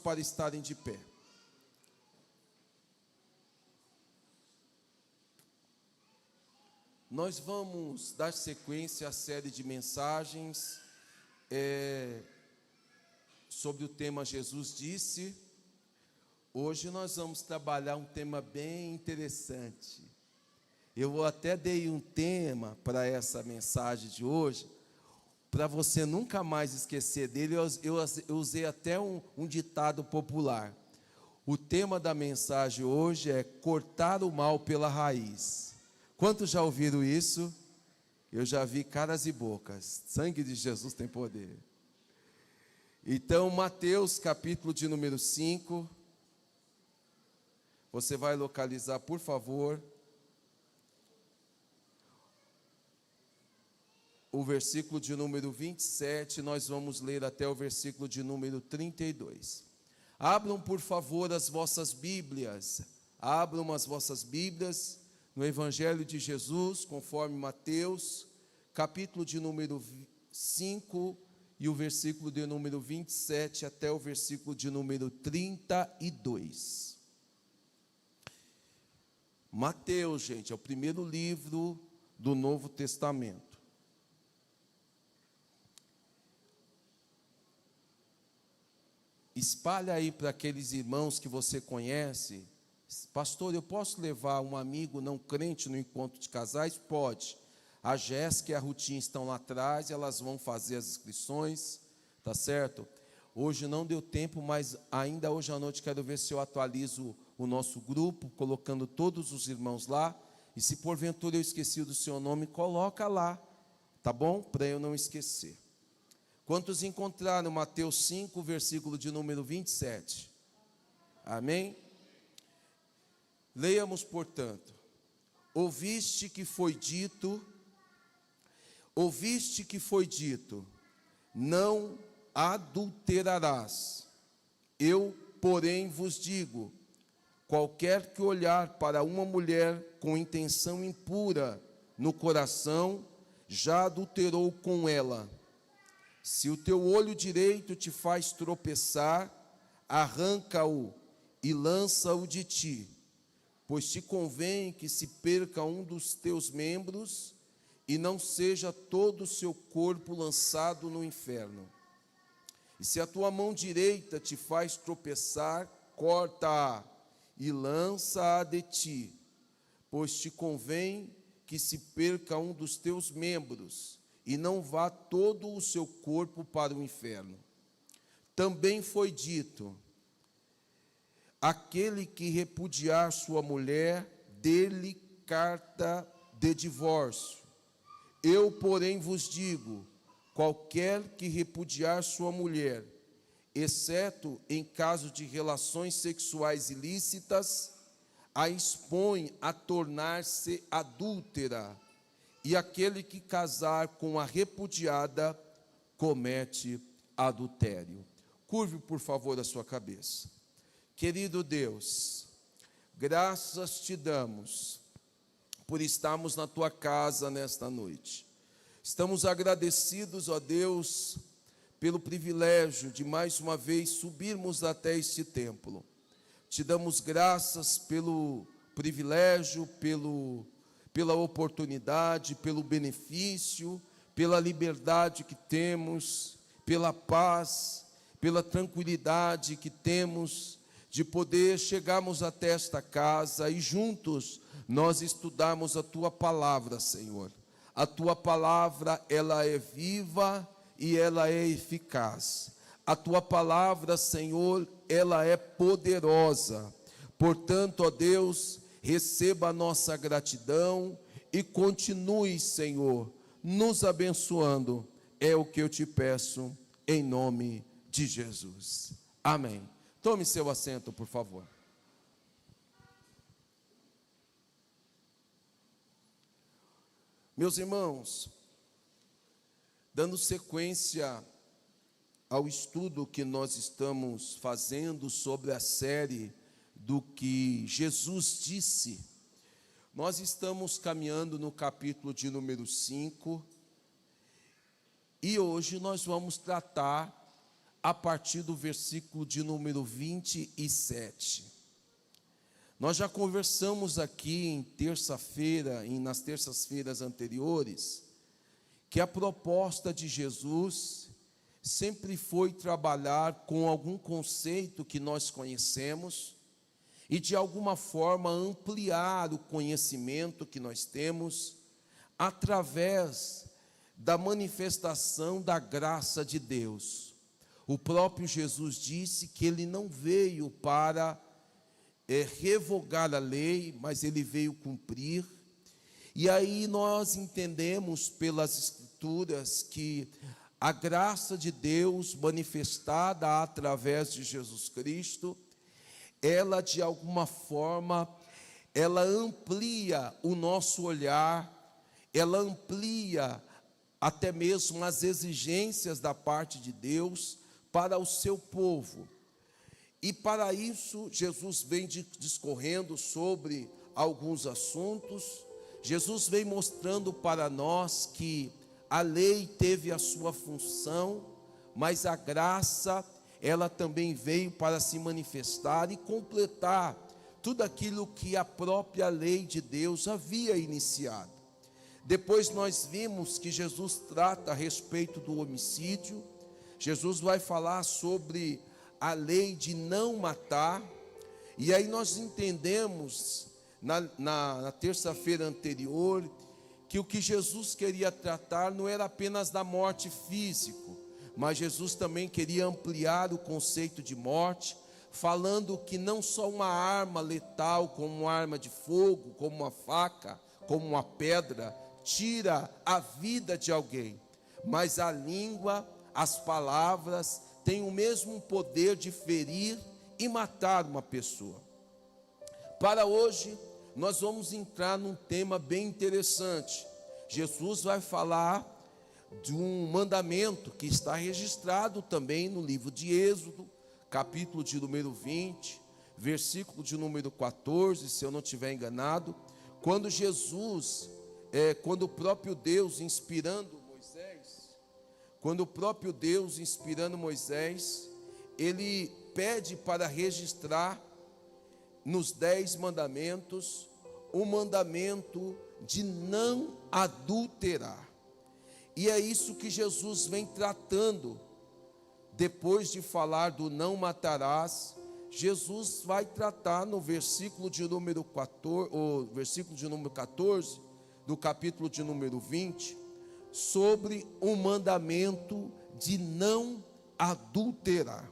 para estarem de pé. Nós vamos dar sequência à série de mensagens sobre o tema Jesus Disse. Hoje nós vamos trabalhar um tema bem interessante. Eu até dei um tema para essa mensagem de hoje, para você nunca mais esquecer dele. Eu usei até um ditado popular. O tema da mensagem hoje é cortar o mal pela raiz. Quantos já ouviram isso? Eu já vi caras e bocas. Sangue de Jesus tem poder. Então, Mateus, capítulo de número 5. Você vai localizar, por favor, o versículo de número 27, nós vamos ler até o versículo de número 32. Abram, por favor, as vossas Bíblias. Abram as vossas Bíblias no Evangelho de Jesus, conforme Mateus, capítulo de número 5, e o versículo de número 27 até o versículo de número 32. Mateus, gente, é o primeiro livro do Novo Testamento. Espalha aí para aqueles irmãos que você conhece. Pastor, eu posso levar um amigo não crente no encontro de casais? Pode. A Jéssica e a Rutinha estão lá atrás, elas vão fazer as inscrições, tá certo? Hoje não deu tempo, mas ainda hoje à noite quero ver se eu atualizo o nosso grupo, colocando todos os irmãos lá. E se porventura eu esqueci do seu nome, coloca lá, tá bom? Para eu não esquecer. Quantos encontraram Mateus 5, versículo de número 27? Amém? Leiamos, portanto. Ouviste que foi dito, não adulterarás. Eu, porém, vos digo, qualquer que olhar para uma mulher com intenção impura no coração, já adulterou com ela. Se o teu olho direito te faz tropeçar, arranca-o e lança-o de ti, pois te convém que se perca um dos teus membros e não seja todo o seu corpo lançado no inferno. E se a tua mão direita te faz tropeçar, corta-a e lança-a de ti, pois te convém que se perca um dos teus membros e não vá todo o seu corpo para o inferno. Também foi dito, aquele que repudiar sua mulher, dê-lhe carta de divórcio. Eu, porém, vos digo, qualquer que repudiar sua mulher, exceto em caso de relações sexuais ilícitas, a expõe a tornar-se adúltera, e aquele que casar com a repudiada comete adultério. Curve, por favor, a sua cabeça. Querido Deus, graças te damos por estarmos na tua casa nesta noite. Estamos agradecidos, ó Deus, pelo privilégio de mais uma vez subirmos até este templo. Te damos graças pelo privilégio, pela oportunidade, pelo benefício, pela liberdade que temos, pela paz, pela tranquilidade que temos de poder chegarmos até esta casa e juntos nós estudarmos a tua palavra, Senhor. A tua palavra, ela é viva e ela é eficaz. A tua palavra, Senhor, ela é poderosa. Portanto, ó Deus, receba a nossa gratidão e continue, Senhor, nos abençoando. É o que eu te peço, em nome de Jesus. Amém. Tome seu assento, por favor. Meus irmãos, dando sequência ao estudo que nós estamos fazendo sobre a série do que Jesus disse, nós estamos caminhando no capítulo de número 5, e hoje nós vamos tratar a partir do versículo de número 27. Nós já conversamos aqui em terça-feira e nas terças-feiras anteriores que a proposta de Jesus sempre foi trabalhar com algum conceito que nós conhecemos e de alguma forma ampliar o conhecimento que nós temos através da manifestação da graça de Deus. O próprio Jesus disse que ele não veio para revogar a lei, mas ele veio cumprir. E aí nós entendemos pelas Escrituras que a graça de Deus manifestada através de Jesus Cristo, ela de alguma forma, ela amplia o nosso olhar, ela amplia até mesmo as exigências da parte de Deus para o seu povo. E para isso, Jesus vem discorrendo sobre alguns assuntos. Jesus vem mostrando para nós que a lei teve a sua função, mas a graça, ela também veio para se manifestar e completar tudo aquilo que a própria lei de Deus havia iniciado. Depois nós vimos que Jesus trata a respeito do homicídio. Jesus vai falar sobre a lei de não matar. E aí nós entendemos na terça-feira anterior que o que Jesus queria tratar não era apenas da morte física, mas Jesus também queria ampliar o conceito de morte, falando que não só uma arma letal, como uma arma de fogo, como uma faca, como uma pedra, tira a vida de alguém, mas a língua, as palavras, têm o mesmo poder de ferir e matar uma pessoa. Para hoje, nós vamos entrar num tema bem interessante. Jesus vai falar de um mandamento que está registrado também no livro de Êxodo, capítulo de número 20, versículo de número 14, se eu não estiver enganado, quando o próprio Deus inspirando Moisés, ele pede para registrar nos 10 mandamentos o mandamento de não adulterar. E é isso que Jesus vem tratando. Depois de falar do não matarás, Jesus vai tratar no versículo de número 14, do capítulo de número 20, sobre o mandamento de não adulterar.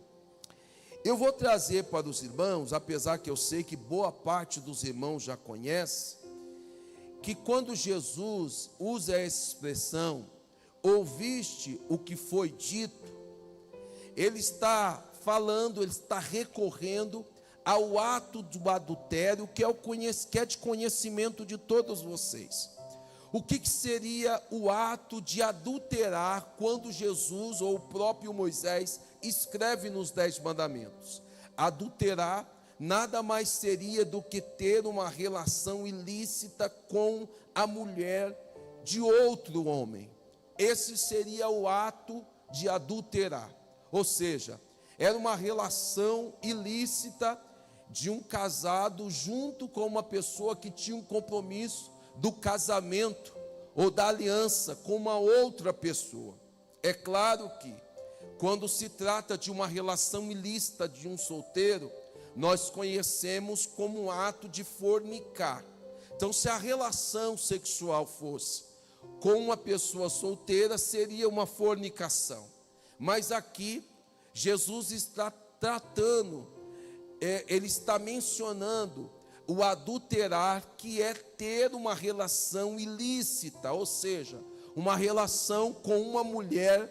Eu vou trazer para os irmãos, apesar que eu sei que boa parte dos irmãos já conhece, que quando Jesus usa essa expressão, ouviste o que foi dito, ele está falando, ele está recorrendo ao ato do adultério, que é de conhecimento de todos vocês. O que seria o ato de adulterar quando Jesus ou o próprio Moisés escreve nos 10 mandamentos? Adulterar nada mais seria do que ter uma relação ilícita com a mulher de outro homem. Esse seria o ato de adulterar. Ou seja, era uma relação ilícita de um casado junto com uma pessoa que tinha um compromisso do casamento ou da aliança com uma outra pessoa. É claro que quando se trata de uma relação ilícita de um solteiro, nós conhecemos como um ato de fornicar. Então, se a relação sexual fosse com uma pessoa solteira, seria uma fornicação. Mas aqui, Jesus está tratando, ele está mencionando o adulterar, que é ter uma relação ilícita, ou seja, uma relação com uma mulher,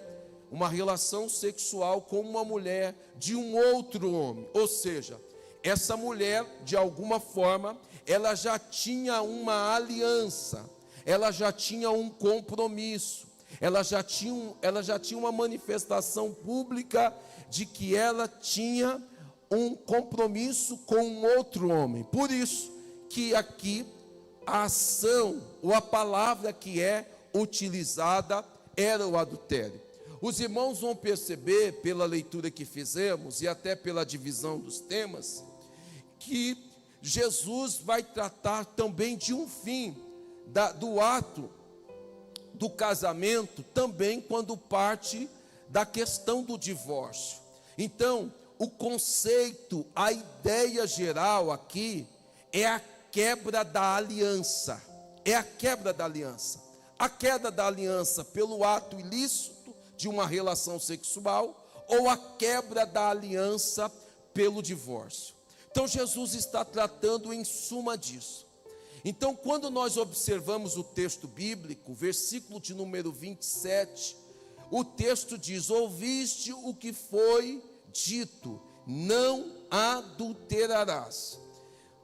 uma relação sexual com uma mulher de um outro homem. Ou seja, essa mulher, de alguma forma, ela já tinha uma aliança, ela já tinha um compromisso, ela já tinha uma manifestação pública de que ela tinha um compromisso com um outro homem. Por isso que aqui a ação ou a palavra que é utilizada era o adultério. Os irmãos vão perceber, pela leitura que fizemos e até pela divisão dos temas, que Jesus vai tratar também de um fim do ato do casamento, também quando parte da questão do divórcio. Então, o conceito, a ideia geral aqui é a quebra da aliança. É a quebra da aliança. A queda da aliança pelo ato ilícito de uma relação sexual ou a quebra da aliança pelo divórcio. Então Jesus está tratando em suma disso. Então, quando nós observamos o texto bíblico, versículo de número 27, o texto diz: ouviste o que foi dito, não adulterarás.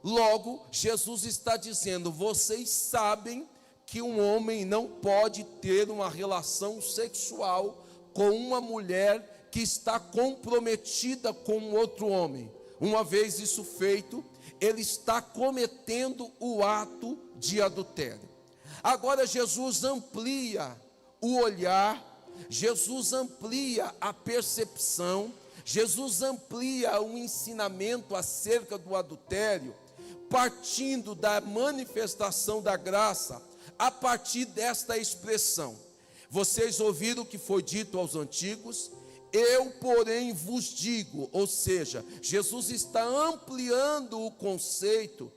Logo, Jesus está dizendo: vocês sabem que um homem não pode ter uma relação sexual com uma mulher que está comprometida com outro homem. Uma vez isso feito, ele está cometendo o ato de adultério. Agora Jesus amplia o olhar, Jesus amplia a percepção, Jesus amplia o ensinamento acerca do adultério, partindo da manifestação da graça, a partir desta expressão. Vocês ouviram o que foi dito aos antigos, eu, porém, vos digo. Ou seja, Jesus está ampliando o conceito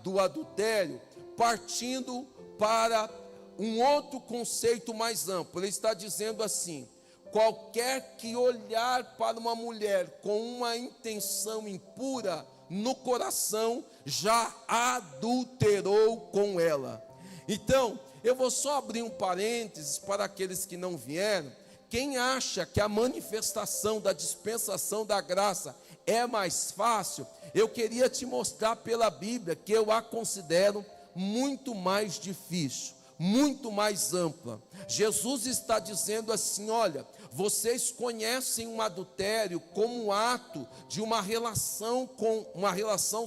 do adultério, partindo para um outro conceito mais amplo. Ele está dizendo assim: qualquer que olhar para uma mulher com uma intenção impura no coração, já adulterou com ela. Então, eu vou só abrir um parênteses para aqueles que não vieram. Quem acha que a manifestação da dispensação da graça é mais fácil, eu queria te mostrar pela Bíblia que eu a considero muito mais difícil, muito mais ampla. Jesus está dizendo assim: olha, vocês conhecem um adultério como um ato de uma relação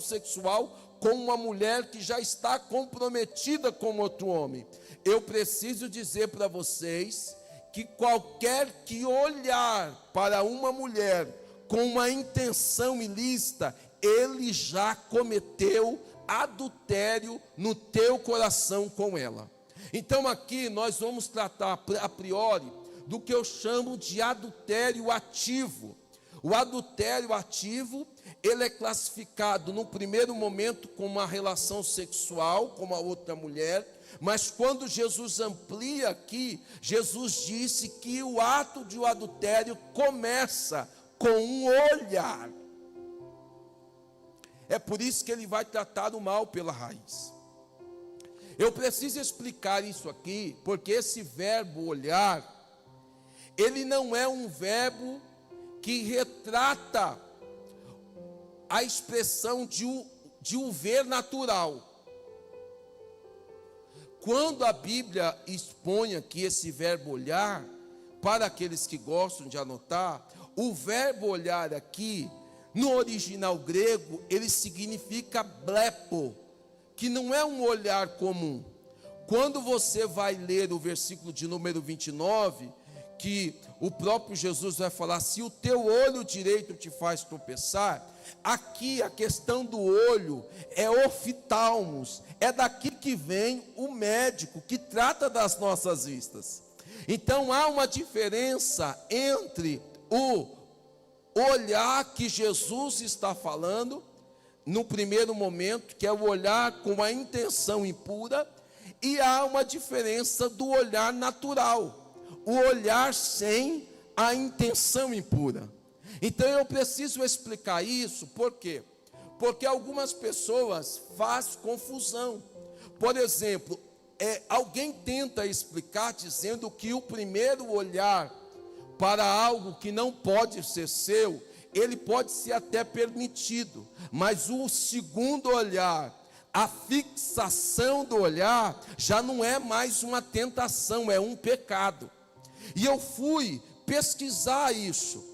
sexual com uma mulher que já está comprometida com outro homem. Eu preciso dizer para vocês que qualquer que olhar para uma mulher com uma intenção ilícita, ele já cometeu adultério no teu coração com ela. Então aqui nós vamos tratar a priori do que eu chamo de adultério ativo. O adultério ativo, ele é classificado no primeiro momento como uma relação sexual com a outra mulher, mas quando Jesus amplia aqui, Jesus disse que o ato de adultério começa com um olhar. É por isso que ele vai tratar o mal pela raiz. Eu preciso explicar isso aqui, porque esse verbo olhar, ele não é um verbo que retrata a expressão de um ver natural. Quando a Bíblia expõe aqui esse verbo olhar, para aqueles que gostam de anotar, o verbo olhar aqui, no original grego, ele significa blepo, que não é um olhar comum. Quando você vai ler o versículo de número 29, que o próprio Jesus vai falar: se o teu olho direito te faz tropeçar, aqui a questão do olho é oftalmos, é daqui que vem o médico que trata das nossas vistas. Então há uma diferença entre o olhar que Jesus está falando no primeiro momento, que é o olhar com a intenção impura, e há uma diferença do olhar natural, o olhar sem a intenção impura. Então eu preciso explicar isso, por quê? Porque algumas pessoas fazem confusão. Por exemplo, alguém tenta explicar dizendo que o primeiro olhar para algo que não pode ser seu, ele pode ser até permitido, mas o segundo olhar, a fixação do olhar, já não é mais uma tentação, é um pecado. E eu fui pesquisar isso.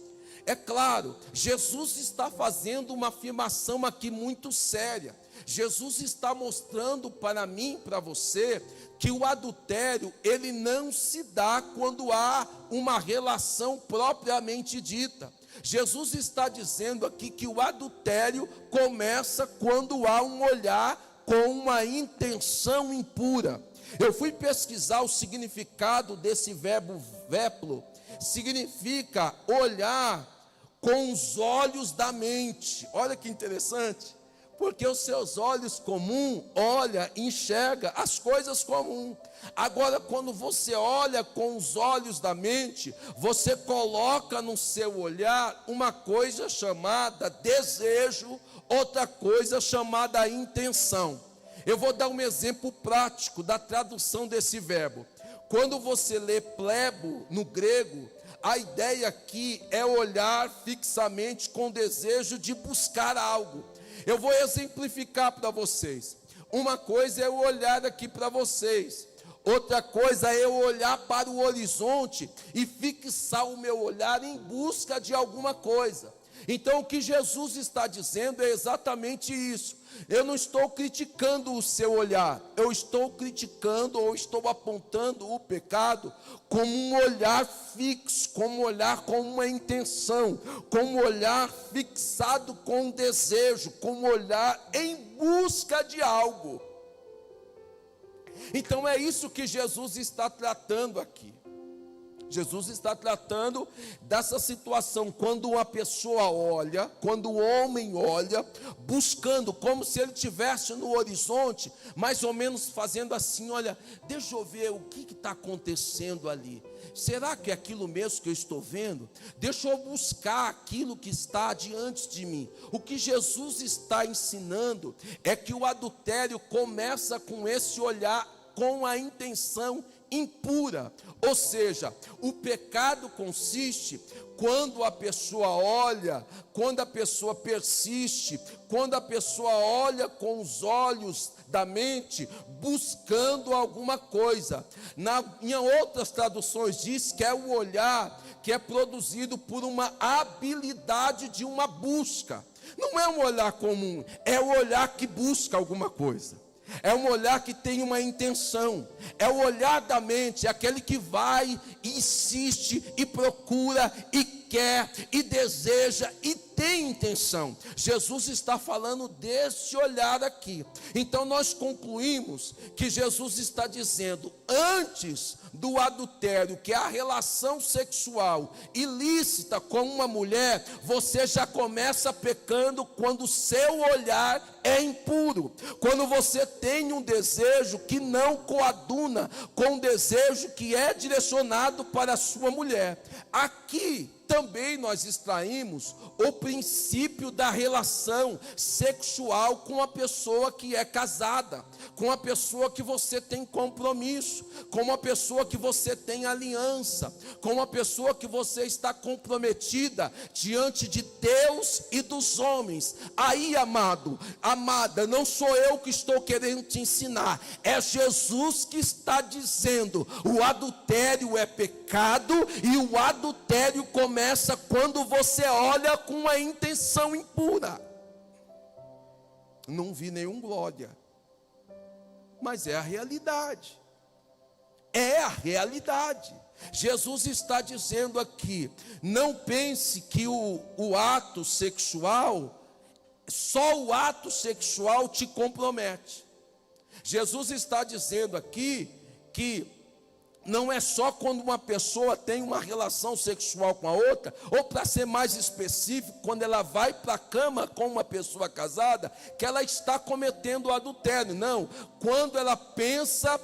É claro, Jesus está fazendo uma afirmação aqui muito séria. Jesus está mostrando para mim, para você, que o adultério, ele não se dá quando há uma relação propriamente dita. Jesus está dizendo aqui que o adultério começa quando há um olhar com uma intenção impura. Eu fui pesquisar o significado desse verbo veplo. Significa olhar com os olhos da mente. Olha que interessante. Porque os seus olhos comuns olha, enxerga as coisas comuns. Agora, quando você olha com os olhos da mente, você coloca no seu olhar uma coisa chamada desejo, outra coisa chamada intenção. Eu vou dar um exemplo prático da tradução desse verbo. Quando você lê plebo no grego, a ideia aqui é olhar fixamente com desejo de buscar algo. Eu vou exemplificar para vocês. Uma coisa é eu olhar aqui para vocês. Outra coisa é eu olhar para o horizonte e fixar o meu olhar em busca de alguma coisa. Então o que Jesus está dizendo é exatamente isso. Eu não estou criticando o seu olhar, eu estou criticando ou estou apontando o pecado como um olhar fixo, como um olhar com uma intenção, como um olhar fixado com um desejo, como um olhar em busca de algo. Então é isso que Jesus está tratando aqui. Jesus está tratando dessa situação, quando uma pessoa olha, quando o homem olha, buscando, como se ele estivesse no horizonte, mais ou menos fazendo assim, olha, deixa eu ver o que está acontecendo ali. Será que é aquilo mesmo que eu estou vendo? Deixa eu buscar aquilo que está diante de mim. O que Jesus está ensinando é que o adultério começa com esse olhar, com a intenção impura, ou seja, o pecado consiste quando a pessoa olha, quando a pessoa persiste, quando a pessoa olha com os olhos da mente, buscando alguma coisa. Em outras traduções diz que é o olhar que é produzido por uma habilidade de uma busca. Não é um olhar comum, é o olhar que busca alguma coisa. É um olhar que tem uma intenção. É o olhar da mente, é aquele que vai, insiste e procura e quer e deseja e tem intenção. Jesus está falando desse olhar aqui. Então nós concluímos que Jesus está dizendo, antes do adultério, que é a relação sexual ilícita com uma mulher, você já começa pecando quando o seu olhar é impuro. Quando você tem um desejo que não coaduna com um desejo que é direcionado para a sua mulher. Aqui também nós extraímos o princípio da relação sexual com a pessoa que é casada, com a pessoa que você tem compromisso, com uma pessoa que você tem aliança, com uma pessoa que você está comprometida diante de Deus e dos homens. Aí, amado, amada, não sou eu que estou querendo te ensinar, é Jesus que está dizendo, o adultério é pecado e o adultério começa quando você olha com a intenção impura. Não vi nenhum glória, mas é a realidade. É a realidade. Jesus está dizendo aqui, não pense que o ato sexual, só o ato sexual te compromete. Jesus está dizendo aqui que não é só quando uma pessoa tem uma relação sexual com a outra, ou para ser mais específico, quando ela vai para a cama com uma pessoa casada, que ela está cometendo o adultério. Não, quando ela pensa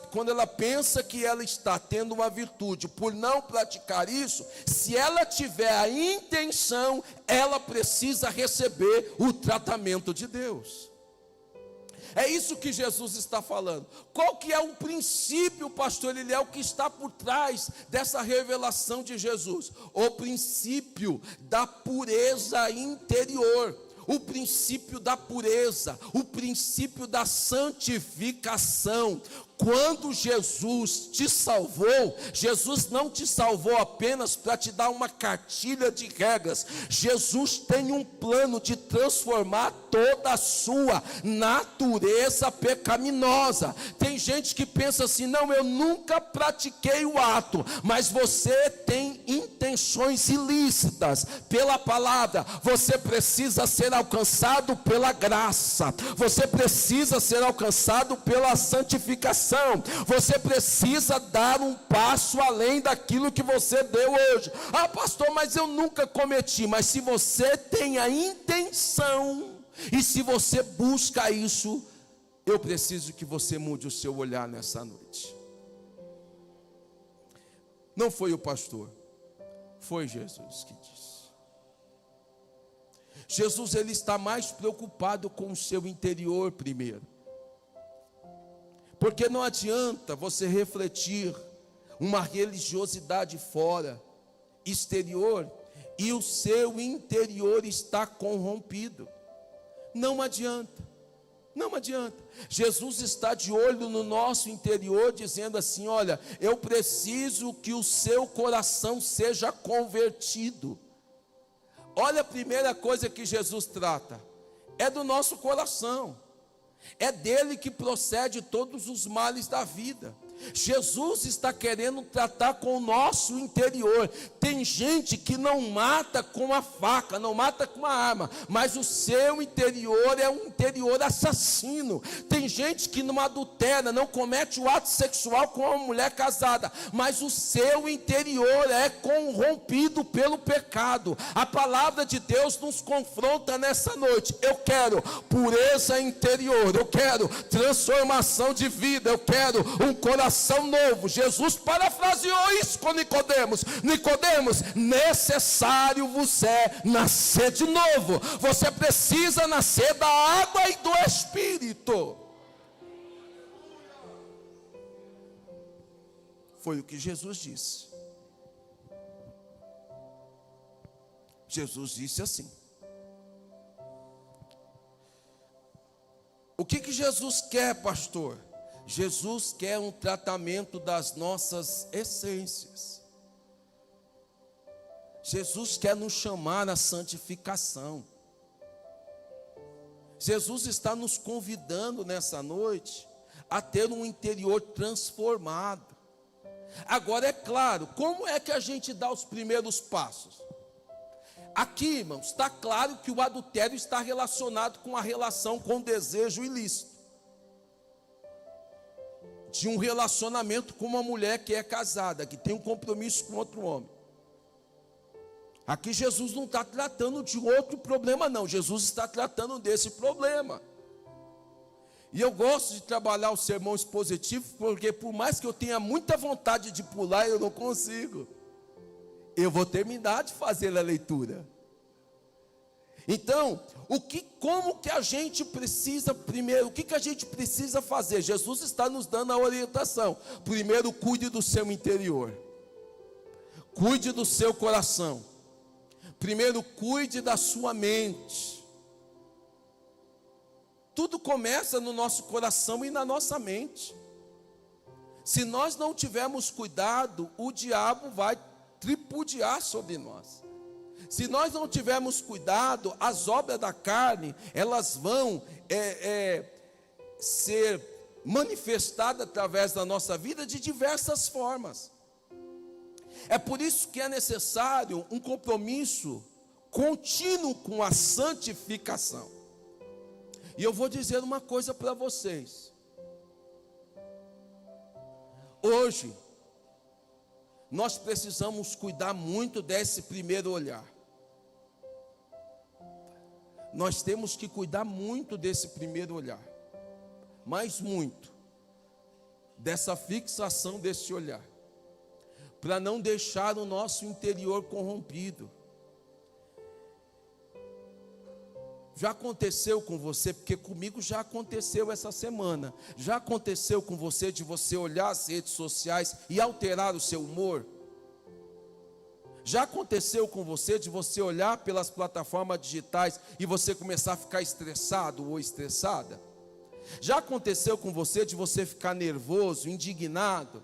que ela está tendo uma virtude por não praticar isso, se ela tiver a intenção, ela precisa receber o tratamento de Deus. É isso que Jesus está falando. Qual que é o princípio, pastor Eliel, que está por trás dessa revelação de Jesus? O princípio da pureza interior, o princípio da pureza, o princípio da santificação. Quando Jesus te salvou, Jesus não te salvou apenas para te dar uma cartilha de regras. Jesus tem um plano de transformar toda a sua natureza pecaminosa. Tem gente que pensa assim: não, eu nunca pratiquei o ato, mas você tem intenções ilícitas. Pela palavra, você precisa ser alcançado pela graça, você precisa ser alcançado pela santificação. Você precisa dar um passo além daquilo que você deu hoje. Ah, pastor, mas eu nunca cometi. Mas se você tem a intenção, e se você busca isso, eu preciso que você mude o seu olhar nessa noite. Não foi o pastor, foi Jesus que disse. Jesus, ele está mais preocupado com o seu interior primeiro. Porque não adianta você refletir uma religiosidade fora, exterior, e o seu interior está corrompido. Não adianta, não adianta. Jesus está de olho no nosso interior, dizendo assim: olha, eu preciso que o seu coração seja convertido. Olha, a primeira coisa que Jesus trata é do nosso coração. É dele que procede todos os males da vida. Jesus está querendo tratar com o nosso interior. Tem gente que não mata com a faca, não mata com a arma, mas o seu interior é um interior assassino. Tem gente que não adultera, não comete o ato sexual com uma mulher casada, mas o seu interior é corrompido pelo pecado. A palavra de Deus nos confronta nessa noite. Eu quero pureza interior, eu quero transformação de vida, eu quero um coração novo. Jesus parafraseou isso com Nicodemos: Nicodemos, necessário vos é nascer de novo. Você precisa nascer da água e do Espírito. Foi o que Jesus disse. Jesus disse assim. O que Jesus quer, pastor? Jesus quer um tratamento das nossas essências. Jesus quer nos chamar à santificação. Jesus está nos convidando nessa noite a ter um interior transformado. Agora, é claro, como é que a gente dá os primeiros passos? Aqui, irmãos, está claro que o adultério está relacionado com a relação com o desejo ilícito. De um relacionamento com uma mulher que é casada, que tem um compromisso com outro homem. Aqui Jesus não está tratando de outro problema, não. Jesus está tratando desse problema. E eu gosto de trabalhar o sermão expositivo, porque por mais que eu tenha muita vontade de pular, eu não consigo. Eu vou terminar de fazer a leitura. Então, como que a gente precisa primeiro, o que a gente precisa fazer? Jesus está nos dando a orientação. Primeiro, cuide do seu interior. Cuide do seu coração. Primeiro, cuide da sua mente. Tudo começa no nosso coração e na nossa mente. Se nós não tivermos cuidado, o diabo vai tripudiar sobre nós. Se nós não tivermos cuidado, as obras da carne, elas vão ser manifestadas através da nossa vida de diversas formas. É por isso que é necessário um compromisso contínuo com a santificação. E eu vou dizer uma coisa para vocês. Hoje, nós precisamos cuidar muito desse primeiro olhar. Nós temos que cuidar muito desse primeiro olhar. Mas muito. Dessa fixação desse olhar. Para não deixar o nosso interior corrompido. Já aconteceu com você, porque comigo já aconteceu essa semana. Já aconteceu com você de você olhar as redes sociais e alterar o seu humor? Já aconteceu com você de você olhar pelas plataformas digitais e você começar a ficar estressado ou estressada? Já aconteceu com você de você ficar nervoso, indignado?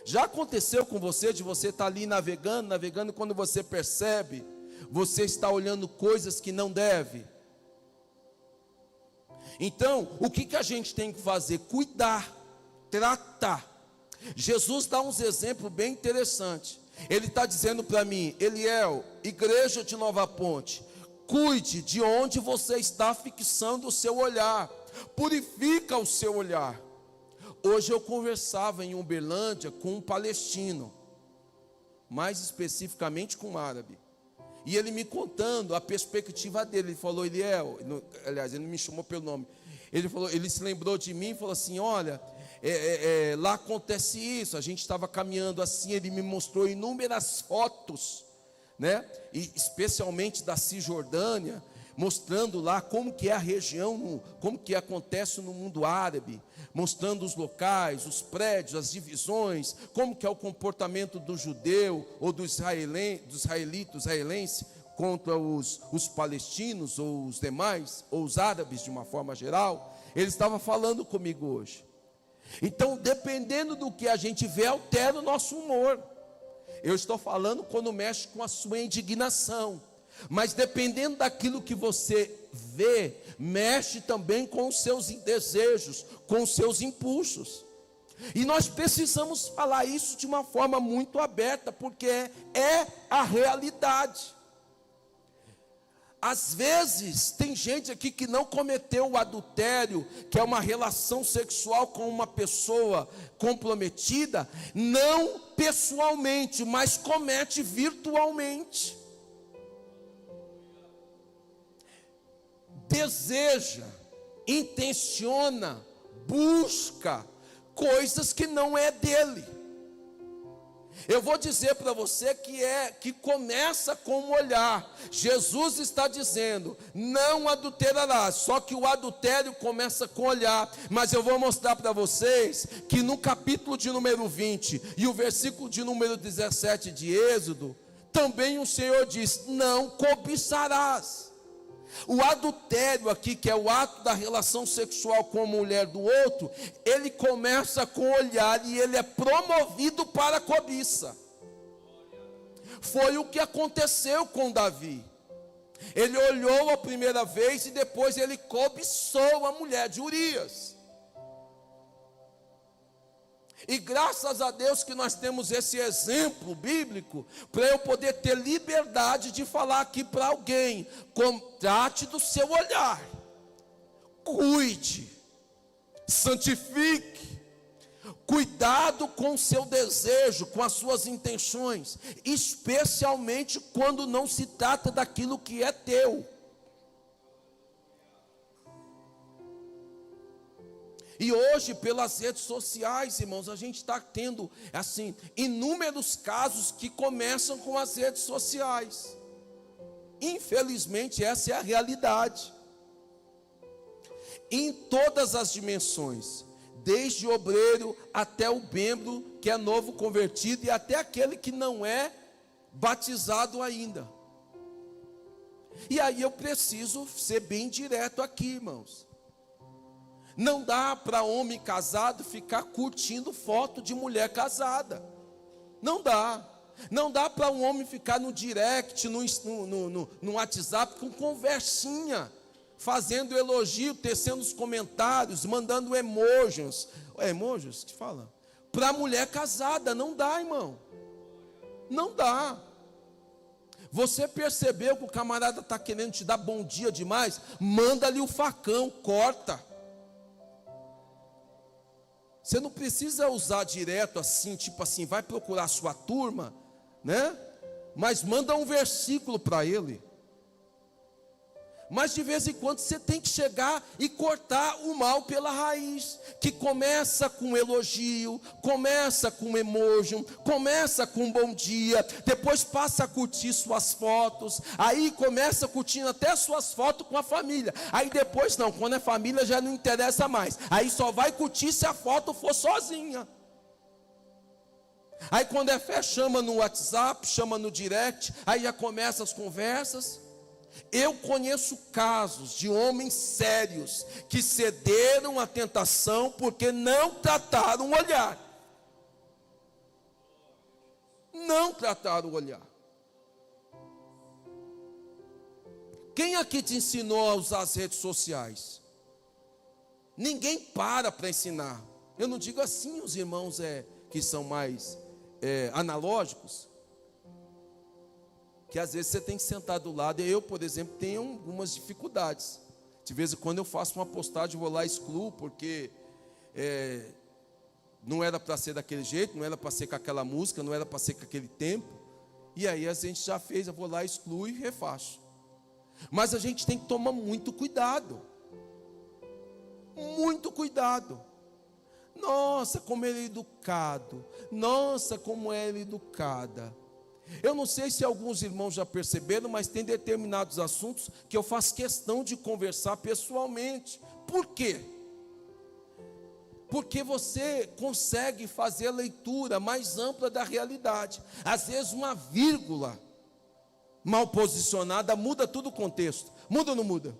Já aconteceu com você de você estar ali navegando, e quando você percebe, você está olhando coisas que não deve? Então, o que a gente tem que fazer? Cuidar, tratar. Jesus dá uns exemplos bem interessantes. Ele está dizendo para mim: Eliel, igreja de Nova Ponte, cuide de onde você está fixando o seu olhar, purifica o seu olhar. Hoje eu conversava em Uberlândia com um palestino, mais especificamente com um árabe, e ele me contando a perspectiva dele. Ele falou: Eliel, aliás, ele não me chamou pelo nome, ele falou, ele se lembrou de mim e falou assim: olha, lá acontece isso. A gente estava caminhando assim, ele me mostrou inúmeras fotos, né? E especialmente da Cisjordânia, mostrando lá como que é a região, como que acontece no mundo árabe, mostrando os locais, os prédios, as divisões, como que é o comportamento do judeu ou do israelense contra os palestinos ou os demais, ou os árabes de uma forma geral. Ele estava falando comigo hoje. Então, dependendo do que a gente vê, altera o nosso humor. Eu estou falando quando mexe com a sua indignação, mas dependendo daquilo que você vê, mexe também com os seus desejos, com os seus impulsos. E nós precisamos falar isso de uma forma muito aberta, porque é a realidade. Às vezes, tem gente aqui que não cometeu o adultério, que é uma relação sexual com uma pessoa comprometida, não pessoalmente, mas comete virtualmente. Deseja, intenciona, busca coisas que não é dele. Eu vou dizer para você que começa com o olhar. Jesus está dizendo: não adulterarás. Só que o adultério começa com o olhar. Mas eu vou mostrar para vocês que no capítulo de número 20 e o versículo de número 17 de Êxodo, também o Senhor diz: não cobiçarás. O adultério aqui, que é o ato da relação sexual com a mulher do outro, ele começa com o olhar e ele é promovido para a cobiça. Foi o que aconteceu com Davi. Ele olhou a primeira vez e depois ele cobiçou a mulher de Urias. E graças a Deus que nós temos esse exemplo bíblico, para eu poder ter liberdade de falar aqui para alguém: trate do seu olhar, cuide, santifique, cuidado com o seu desejo, com as suas intenções, especialmente quando não se trata daquilo que é teu. E hoje, pelas redes sociais, irmãos, a gente está tendo, assim, inúmeros casos que começam com as redes sociais. Infelizmente, essa é a realidade. Em todas as dimensões, desde o obreiro até o membro que é novo convertido e até aquele que não é batizado ainda. E aí eu preciso ser bem direto aqui, irmãos. Não dá para homem casado ficar curtindo foto de mulher casada. Não dá. Não dá para um homem ficar no direct, no WhatsApp, com conversinha, fazendo elogio, tecendo os comentários, mandando emojis. É emojis que fala? Para mulher casada. Não dá, irmão. Não dá. Você percebeu que o camarada está querendo te dar bom dia demais? Manda-lhe o facão, corta. Você não precisa usar direto assim, tipo assim, vai procurar a sua turma, né? Mas manda um versículo para ele. Mas de vez em quando você tem que chegar e cortar o mal pela raiz, que começa com elogio, começa com emoji, começa com bom dia, depois passa a curtir suas fotos, aí começa curtindo até suas fotos com a família, aí depois não, quando é família já não interessa mais, aí só vai curtir se a foto for sozinha. Aí quando é fé, chama no WhatsApp, chama no direct, aí já começa as conversas. Eu conheço casos de homens sérios que cederam à tentação porque não trataram o olhar. Não trataram o olhar. Quem aqui te ensinou a usar as redes sociais? Ninguém para ensinar. Eu não digo assim os irmãos que são mais analógicos, que às vezes você tem que sentar do lado. Eu, por exemplo, tenho algumas dificuldades. De vez em quando eu faço uma postagem, vou lá e excluo, porque não era para ser daquele jeito, não era para ser com aquela música, não era para ser com aquele tempo. E aí a gente já fez, eu vou lá, excluo e refaço. Mas a gente tem que tomar muito cuidado. Muito cuidado. Nossa, como ele é educado. Nossa, como ela é educada. Eu não sei se alguns irmãos já perceberam, mas tem determinados assuntos que eu faço questão de conversar pessoalmente. Por quê? Porque você consegue fazer a leitura mais ampla da realidade. Às vezes uma vírgula mal posicionada muda todo o contexto. Muda ou não muda?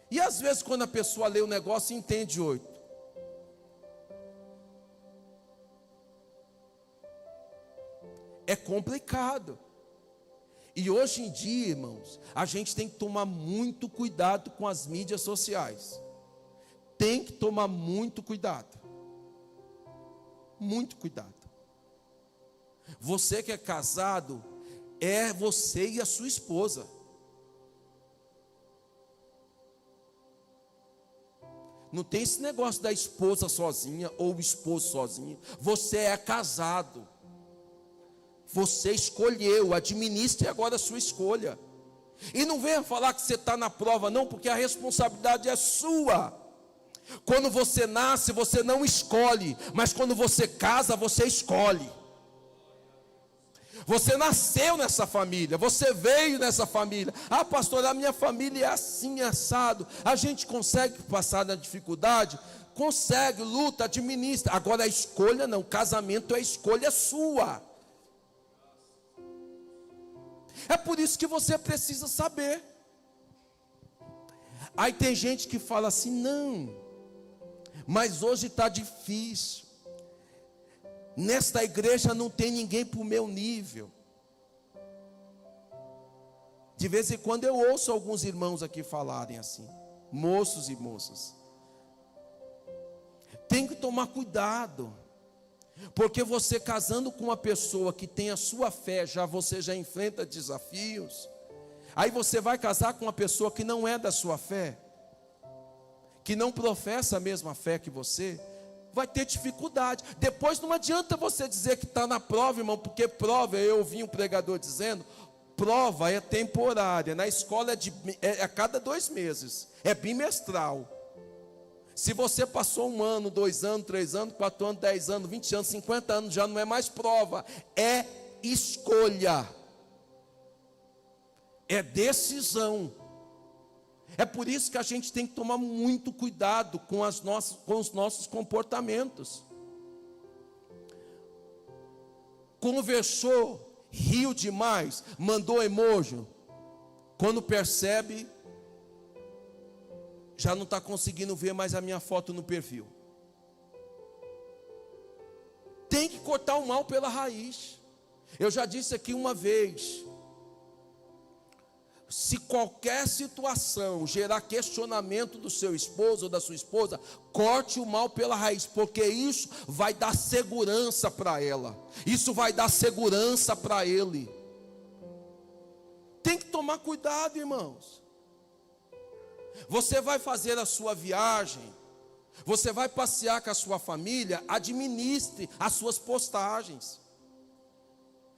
E às vezes quando a pessoa lê o negócio, entende 8. É complicado. E hoje em dia, irmãos, a gente tem que tomar muito cuidado com as mídias sociais. Tem que tomar muito cuidado. Muito cuidado. Você que é casado, é você e a sua esposa. Não tem esse negócio da esposa sozinha ou o esposo sozinho. Você é casado. Você escolheu, administre agora a sua escolha. E não venha falar que você está na prova, não, porque a responsabilidade é sua. Quando você nasce, você não escolhe, mas quando você casa, você escolhe. Você nasceu nessa família, você veio nessa família. Ah, pastor, a minha família é assim, assado. A gente consegue passar na dificuldade? Consegue, luta, administra. Agora a escolha não, casamento é escolha sua. É por isso que você precisa saber. Aí tem gente que fala assim, não, mas hoje está difícil. Nesta igreja não tem ninguém para o meu nível. De vez em quando eu ouço alguns irmãos aqui falarem assim, moços e moças. Tem que tomar cuidado, porque você casando com uma pessoa que tem a sua fé, você já enfrenta desafios. Aí você vai casar com uma pessoa que não é da sua fé, que não professa a mesma fé que você, vai ter dificuldade. Depois não adianta você dizer que está na prova, irmão, porque prova, eu ouvi um pregador dizendo, prova é temporária, na escola é a cada 2 meses, é bimestral. Se você passou 1 ano, 2 anos, 3 anos, 4 anos, 10 anos, 20 anos, 50 anos, já não é mais prova, é escolha, é decisão. É por isso que a gente tem que tomar muito cuidado com os nossos comportamentos. Conversou, riu demais, mandou emoji. Quando percebe, já não está conseguindo ver mais a minha foto no perfil. Tem que cortar o mal pela raiz. Eu já disse aqui uma vez, se qualquer situação gerar questionamento do seu esposo ou da sua esposa, corte o mal pela raiz, porque isso vai dar segurança para ela, isso vai dar segurança para ele. Tem que tomar cuidado, irmãos. Você vai fazer a sua viagem, você vai passear com a sua família, administre as suas postagens.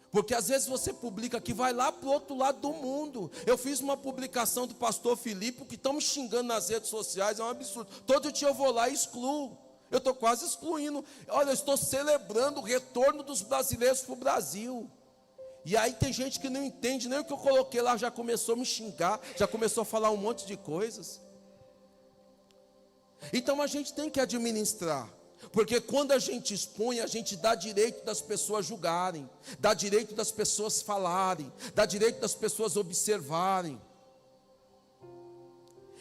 Porque às vezes você publica que vai lá para o outro lado do mundo. Eu fiz uma publicação do pastor Filipe, que estão me xingando nas redes sociais, é um absurdo. Todo dia eu vou lá e excluo. Eu estou quase excluindo. Olha, eu estou celebrando o retorno dos brasileiros para o Brasil. E aí tem gente que não entende, nem o que eu coloquei lá, já começou a me xingar, já começou a falar um monte de coisas. Então a gente tem que administrar. Porque quando a gente expõe, a gente dá direito das pessoas julgarem, dá direito das pessoas falarem, dá direito das pessoas observarem.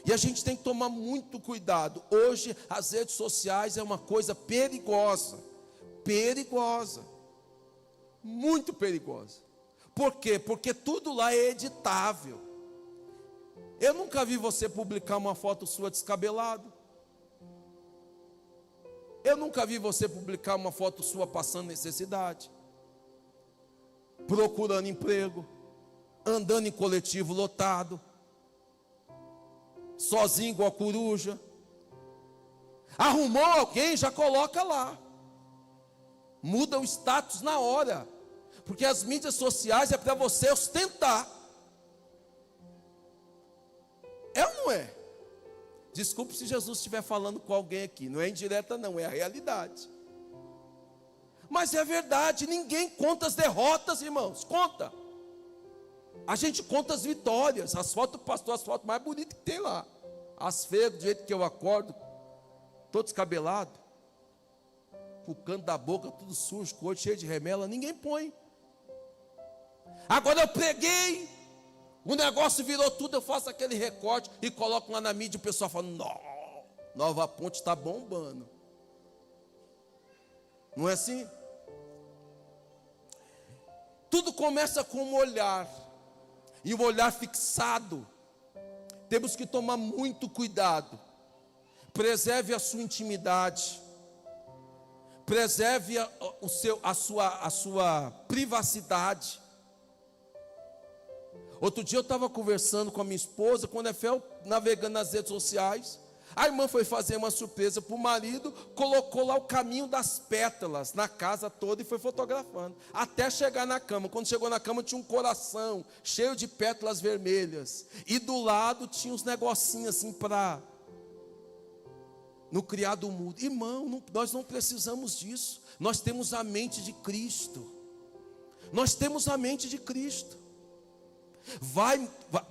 E a gente tem que tomar muito cuidado. Hoje as redes sociais é uma coisa perigosa, muito perigosa. Por quê? Porque tudo lá é editável. Eu nunca vi você publicar uma foto sua descabelado. Eu nunca vi você publicar uma foto sua passando necessidade, procurando emprego, andando em coletivo lotado, sozinho igual a coruja. Arrumou alguém, já coloca lá. Muda o status na hora. Porque as mídias sociais é para você ostentar. É ou não é? Desculpe se Jesus estiver falando com alguém aqui. Não é indireta não, é a realidade. Mas é verdade, ninguém conta as derrotas, irmãos. Conta. A gente conta as vitórias. As fotos do pastor, as fotos mais bonitas que tem lá. As feias, do jeito que eu acordo, todo descabelado, com o canto da boca tudo sujo, com o olho cheio de remela, ninguém põe. Agora eu preguei, o negócio virou tudo, eu faço aquele recorte e coloco lá na mídia, o pessoal fala, Nova Ponte está bombando. Não é assim? Tudo começa com um olhar, e o olhar fixado. Temos que tomar muito cuidado. Preserve a sua intimidade, preserve a sua privacidade. Outro dia eu estava conversando com a minha esposa, quando navegando nas redes sociais, a irmã foi fazer uma surpresa para o marido, colocou lá o caminho das pétalas na casa toda e foi fotografando, até chegar na cama. Quando chegou na cama tinha um coração cheio de pétalas vermelhas, e do lado tinha uns negocinhos assim no criado mudo. Irmão, nós não precisamos disso. Nós temos a mente de Cristo. Nós temos a mente de Cristo.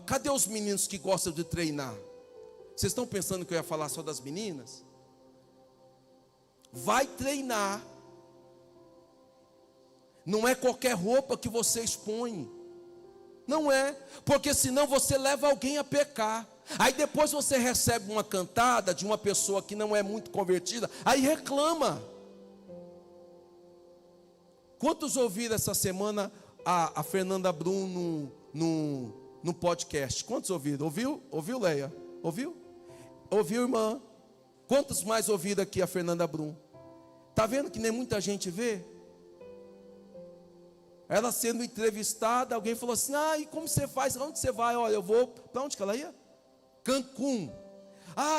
Cadê os meninos que gostam de treinar? Vocês estão pensando que eu ia falar só das meninas? Vai treinar. Não é qualquer roupa que você expõe. Não é, porque senão você leva alguém a pecar. Aí depois você recebe uma cantada de uma pessoa que não é muito convertida, aí reclama. Quantos ouviram essa semana a Fernanda Brum no podcast? Quantos ouviram? Ouviu, Leia? Ouviu, irmã? Quantos mais ouviram aqui a Fernanda Brum? Está vendo que nem muita gente vê? Ela sendo entrevistada, alguém falou assim, e como você faz? Onde você vai? Olha, eu vou, para onde que ela ia? Cancún.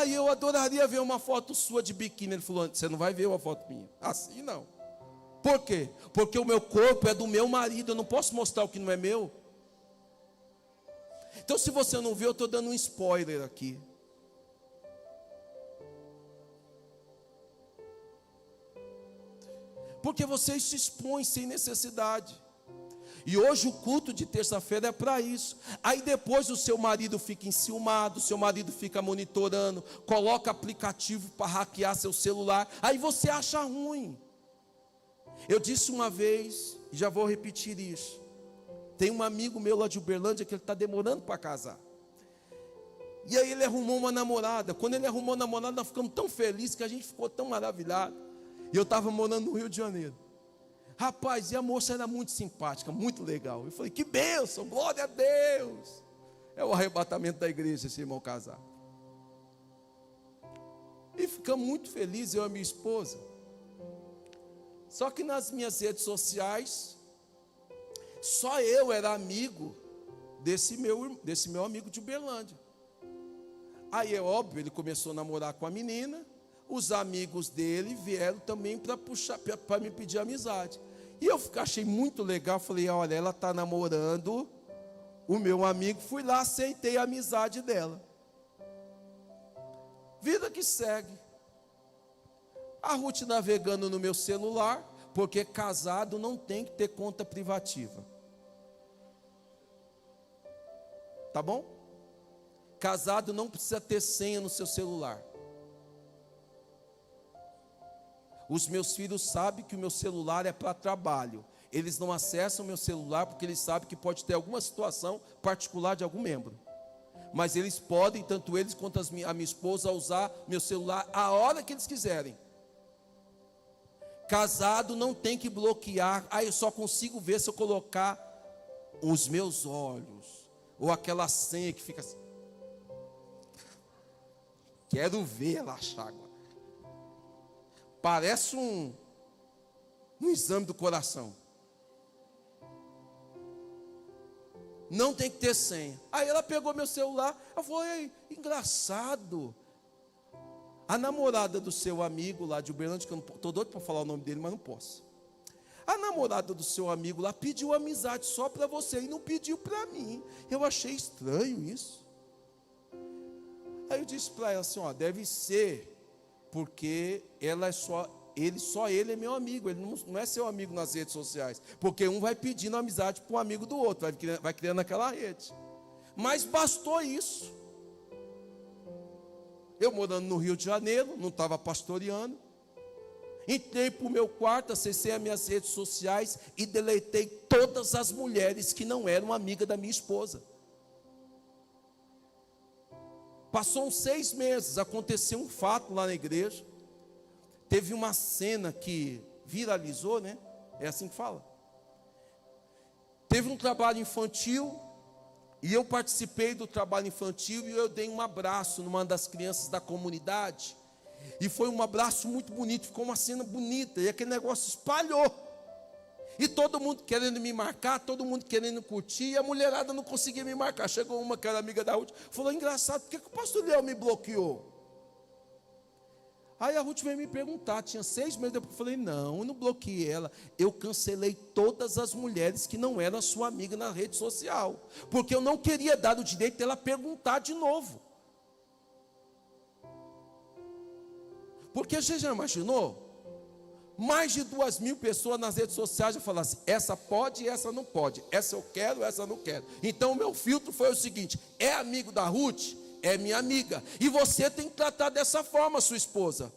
Eu adoraria ver uma foto sua de biquíni. Ele falou, você não vai ver uma foto minha. Assim não. Por quê? Porque o meu corpo é do meu marido, eu não posso mostrar o que não é meu. Então se você não viu, eu estou dando um spoiler aqui. Porque você se expõe sem necessidade. E hoje o culto de terça-feira é para isso. Aí depois o seu marido fica enciumado, o seu marido fica monitorando, coloca aplicativo para hackear seu celular. Aí você acha ruim. Eu disse uma vez, e já vou repetir isso. Tem um amigo meu lá de Uberlândia que ele está demorando para casar. E aí ele arrumou uma namorada. Quando ele arrumou uma namorada, nós ficamos tão felizes que a gente ficou tão maravilhado. E eu estava morando no Rio de Janeiro. Rapaz, e a moça era muito simpática, muito legal. Eu falei, que bênção, glória a Deus. É o arrebatamento da igreja esse irmão casar. E ficamos muito felizes, eu e a minha esposa. Só que nas minhas redes sociais, só eu era amigo desse meu amigo de Uberlândia. Aí é óbvio, ele começou a namorar com a menina. Os amigos dele vieram também para me pedir amizade. E eu achei muito legal, falei, olha, ela está namorando o meu amigo, fui lá, aceitei a amizade dela. Vida que segue. A Ruth navegando no meu celular, porque casado não tem que ter conta privativa. Tá bom? Casado não precisa ter senha no seu celular. Os meus filhos sabem que o meu celular é para trabalho. Eles não acessam o meu celular porque eles sabem que pode ter alguma situação particular de algum membro. Mas eles podem, tanto eles quanto a minha esposa, usar meu celular a hora que eles quiserem. Casado não tem que bloquear. Eu só consigo ver se eu colocar os meus olhos. Ou aquela senha que fica assim. Quero ver ela achar agora. Parece um exame do coração. Não tem que ter senha. Aí ela pegou meu celular. Eu falei, engraçado. A namorada do seu amigo lá de Uberlândia, que eu estou doido para falar o nome dele, mas não posso. A namorada do seu amigo lá pediu amizade só para você e não pediu para mim. Eu achei estranho isso. Aí eu disse para ela assim, deve ser porque ela é só ele é meu amigo, ele não é seu amigo nas redes sociais, porque um vai pedindo amizade para um amigo do outro, vai criando aquela rede. Mas bastou isso. Eu morando no Rio de Janeiro, não estava pastoreando, entrei para o meu quarto, acessei as minhas redes sociais e deletei todas as mulheres que não eram amigas da minha esposa. Passou uns 6 meses, aconteceu um fato lá na igreja. Teve uma cena que viralizou, né? É assim que fala. Teve um trabalho infantil, e eu participei do trabalho infantil, e eu dei um abraço numa das crianças da comunidade. E foi um abraço muito bonito, ficou uma cena bonita, e aquele negócio espalhou. E todo mundo querendo me marcar, todo mundo querendo curtir, e a mulherada não conseguia me marcar. Chegou uma que era amiga da Ruth, falou, engraçado, por que o pastor Léo me bloqueou? Aí a Ruth veio me perguntar, tinha 6 meses depois, eu falei, não, eu não bloqueei ela, eu cancelei todas as mulheres que não eram a sua amiga na rede social, porque eu não queria dar o direito dela perguntar de novo. Porque você já imaginou? Mais de 2.000 pessoas nas redes sociais já falaram assim, essa pode e essa não pode, essa eu quero, essa não quero. Então o meu filtro foi o seguinte, é amigo da Ruth? É minha amiga, e você tem que tratar dessa forma a sua esposa.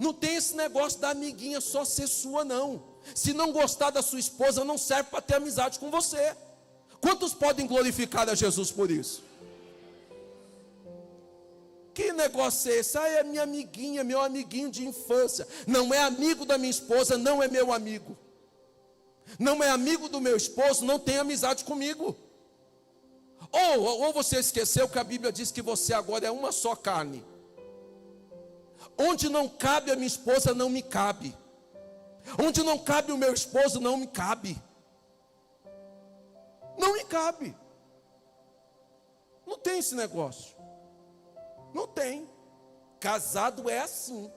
Não tem esse negócio da amiguinha só ser sua, não. Se não gostar da sua esposa, não serve para ter amizade com você. Quantos podem glorificar a Jesus por isso? Que negócio é esse? É minha amiguinha, meu amiguinho de infância. Não é amigo da minha esposa, não é meu amigo. Não é amigo do meu esposo, não tem amizade comigo. Ou você esqueceu que a Bíblia diz que você agora é uma só carne. Onde não cabe a minha esposa, não me cabe. Onde não cabe o meu esposo, não me cabe. Não me cabe. Não tem esse negócio. Não tem. Casado é assim.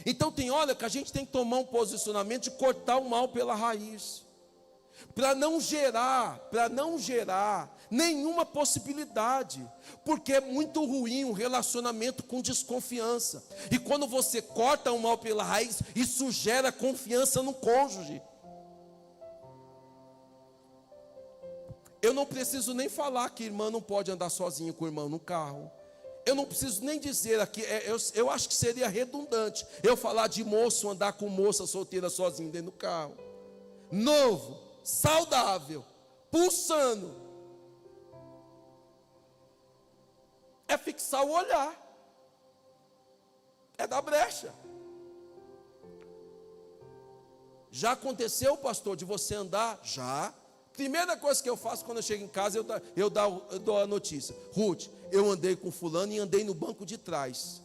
Então tem hora que a gente tem que tomar um posicionamento de cortar o mal pela raiz. Para não gerar nenhuma possibilidade, porque é muito ruim um relacionamento com desconfiança, e quando você corta o mal pela raiz, isso gera confiança no cônjuge. Eu não preciso nem falar que irmã não pode andar sozinha com o irmão no carro, eu não preciso nem dizer aqui, eu acho que seria redundante eu falar de moço andar com moça solteira sozinho dentro do carro, novo, saudável, pulsando. É fixar o olhar. É dar brecha. Já aconteceu, pastor, de você andar? Já. Primeira coisa que eu faço quando eu chego em casa, eu dou a notícia. Ruth, eu andei com fulano e andei no banco de trás.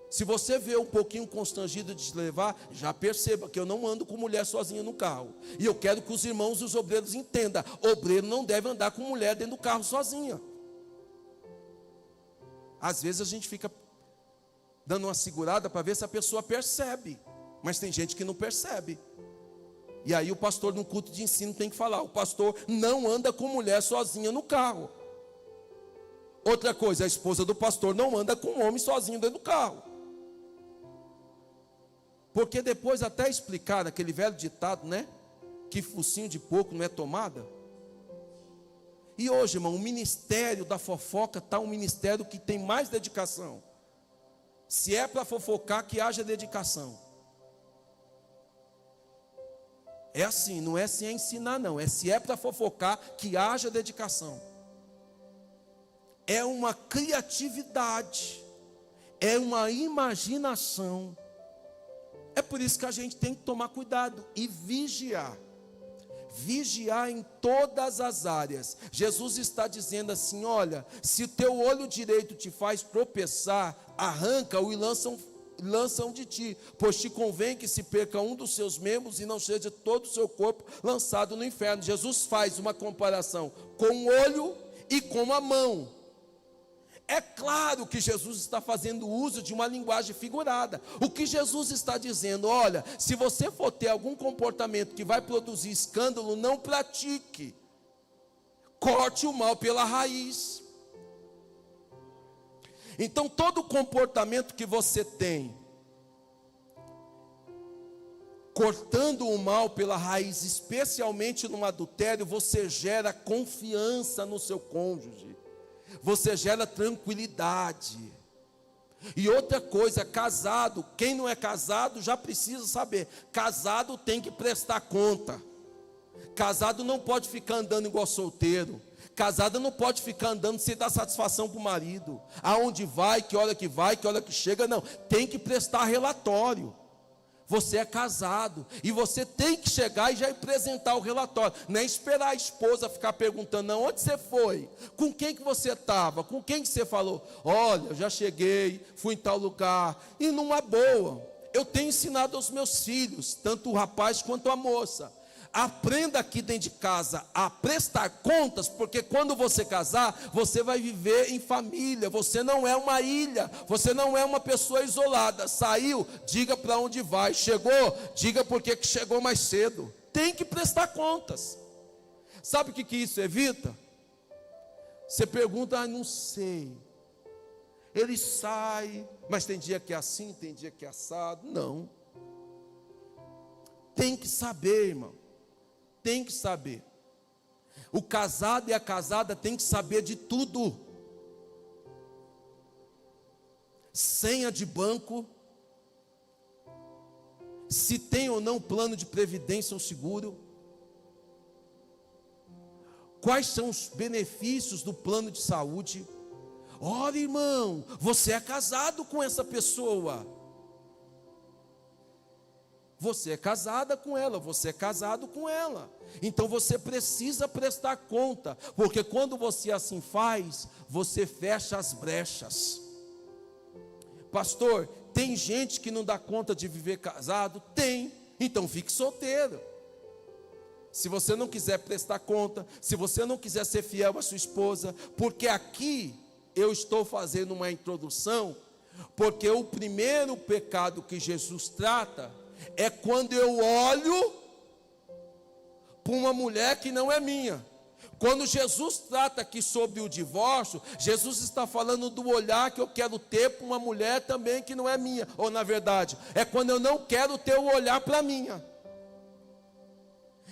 Se você vê um pouquinho constrangido de te levar, já perceba que eu não ando com mulher sozinha no carro. E eu quero que os irmãos e os obreiros entendam. Obreiro não deve andar com mulher dentro do carro sozinha. Às vezes a gente fica dando uma segurada para ver se a pessoa percebe. Mas tem gente que não percebe. E aí o pastor no culto de ensino tem que falar, o pastor não anda com mulher sozinha no carro. Outra coisa, a esposa do pastor não anda com um homem sozinho dentro do carro. Porque depois até explicar aquele velho ditado, né? Que focinho de porco não é tomada. E hoje, irmão, o ministério da fofoca está um ministério que tem mais dedicação. Se é para fofocar, que haja dedicação. É assim, não é se ensinar não, é se é para fofocar, que haja dedicação. É uma criatividade, é uma imaginação. É por isso que a gente tem que tomar cuidado e vigiar. Vigiar em todas as áreas. Jesus está dizendo assim: olha, se o teu olho direito te faz tropeçar, arranca-o e lançam de ti, pois te convém que se perca um dos seus membros e não seja todo o seu corpo lançado no inferno. Jesus faz uma comparação com o olho e com a mão. É claro que Jesus está fazendo uso de uma linguagem figurada. O que Jesus está dizendo: olha, se você for ter algum comportamento que vai produzir escândalo, não pratique. Corte o mal pela raiz. Então, todo comportamento que você tem, cortando o mal pela raiz, especialmente no adultério, você gera confiança no seu cônjuge, você gera tranquilidade. E outra coisa, casado, quem não é casado já precisa saber, casado tem que prestar conta, casado não pode ficar andando igual solteiro. Casada não pode ficar andando sem dar satisfação para o marido. Aonde vai, que hora que chega, não. Tem que prestar relatório. Você é casado e você tem que chegar e já apresentar o relatório. Não é esperar a esposa ficar perguntando: não, onde você foi? Com quem que você estava? Com quem que você falou? Olha, eu já cheguei, fui em tal lugar. E numa boa, eu tenho ensinado aos meus filhos, tanto o rapaz quanto a moça: aprenda aqui dentro de casa a prestar contas, porque quando você casar, você vai viver em família, você não é uma ilha, você não é uma pessoa isolada. Saiu, diga para onde vai. Chegou, diga por que chegou mais cedo. Tem que prestar contas. Sabe o que isso evita? Você pergunta: não sei. Ele sai, mas tem dia que é assim, tem dia que é assado. Não. Tem que saber, irmão. Tem que saber. O casado e a casada tem que saber de tudo. Senha de banco, se tem ou não plano de previdência ou seguro, quais são os benefícios do plano de saúde. Ora, irmão, você é casado com essa pessoa. Você é casada com ela, você é casado com ela. Então você precisa prestar conta, porque quando você assim faz, você fecha as brechas. Pastor, tem gente que não dá conta de viver casado? Tem, então fique solteiro. Se você não quiser prestar conta, se você não quiser ser fiel à sua esposa, porque aqui eu estou fazendo uma introdução, porque o primeiro pecado que Jesus trata é quando eu olho para uma mulher que não é minha. Quando Jesus trata aqui sobre o divórcio, Jesus está falando do olhar que eu quero ter para uma mulher também que não é minha. Ou na verdade, é quando eu não quero ter o olhar para a minha.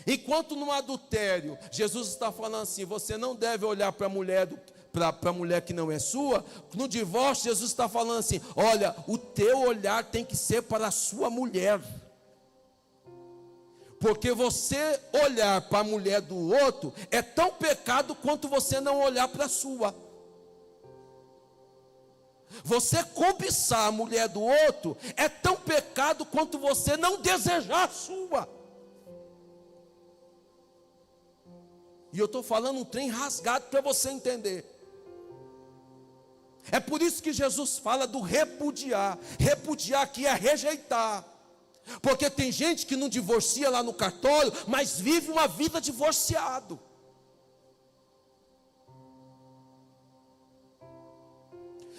Enquanto no adultério, Jesus está falando assim: você não deve olhar para a mulher para a mulher que não é sua. No divórcio, Jesus está falando assim: olha, o teu olhar tem que ser para a sua mulher. Porque você olhar para a mulher do outro é tão pecado quanto você não olhar para a sua. Você cobiçar a mulher do outro é tão pecado quanto você não desejar a sua. E eu estou falando um trem rasgado para você entender. É por isso que Jesus fala do repudiar. Repudiar aqui é rejeitar. Porque tem gente que não divorcia lá no cartório, mas vive uma vida divorciado.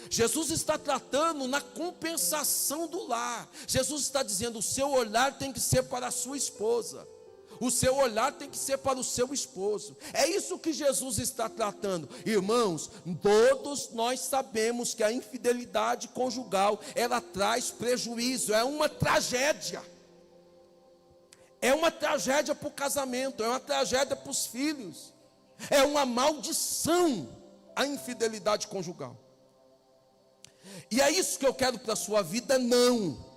Jesus está tratando na compensação do lar. Jesus está dizendo: o seu olhar tem que ser para a sua esposa. O seu olhar tem que ser para o seu esposo. É isso que Jesus está tratando. Irmãos, todos nós sabemos que a infidelidade conjugal, ela traz prejuízo, é uma tragédia. É uma tragédia para o casamento, é uma tragédia para os filhos. É uma maldição a infidelidade conjugal. E é isso que eu quero para a sua vida? Não.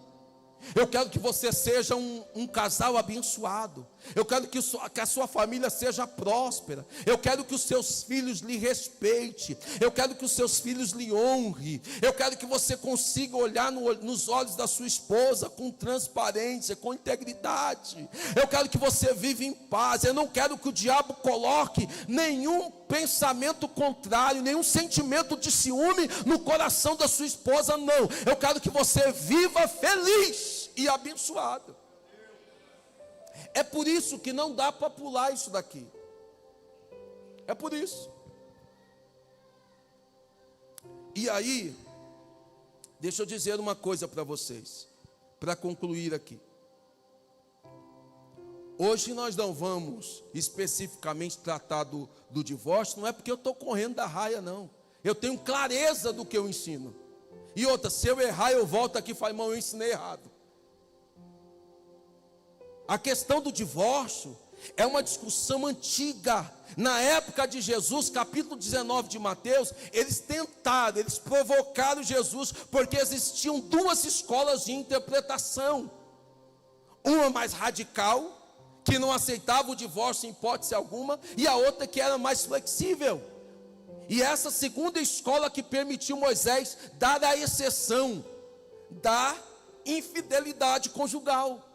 Eu quero que você seja um casal abençoado. Eu quero que a sua família seja próspera. Eu quero que os seus filhos lhe respeitem. Eu quero que os seus filhos lhe honrem. Eu quero que você consiga olhar nos olhos da sua esposa com transparência, com integridade. Eu quero que você viva em paz. Eu não quero que o diabo coloque nenhum pensamento contrário, nenhum sentimento de ciúme no coração da sua esposa, não. Eu quero que você viva feliz e abençoado. É por isso que não dá para pular isso daqui. É por isso. E aí, deixa eu dizer uma coisa para vocês, para concluir aqui. Hoje nós não vamos especificamente tratar do divórcio, não é porque eu estou correndo da raia, não. Eu tenho clareza do que eu ensino. E outra, se eu errar, eu volto aqui e falo, irmão, eu ensinei errado. A questão do divórcio é uma discussão antiga. Na época de Jesus, capítulo 19 de Mateus, eles provocaram Jesus, porque existiam duas escolas de interpretação. Uma mais radical, que não aceitava o divórcio em hipótese alguma, e a outra que era mais flexível. E essa segunda escola que permitiu Moisés dar a exceção da infidelidade conjugal.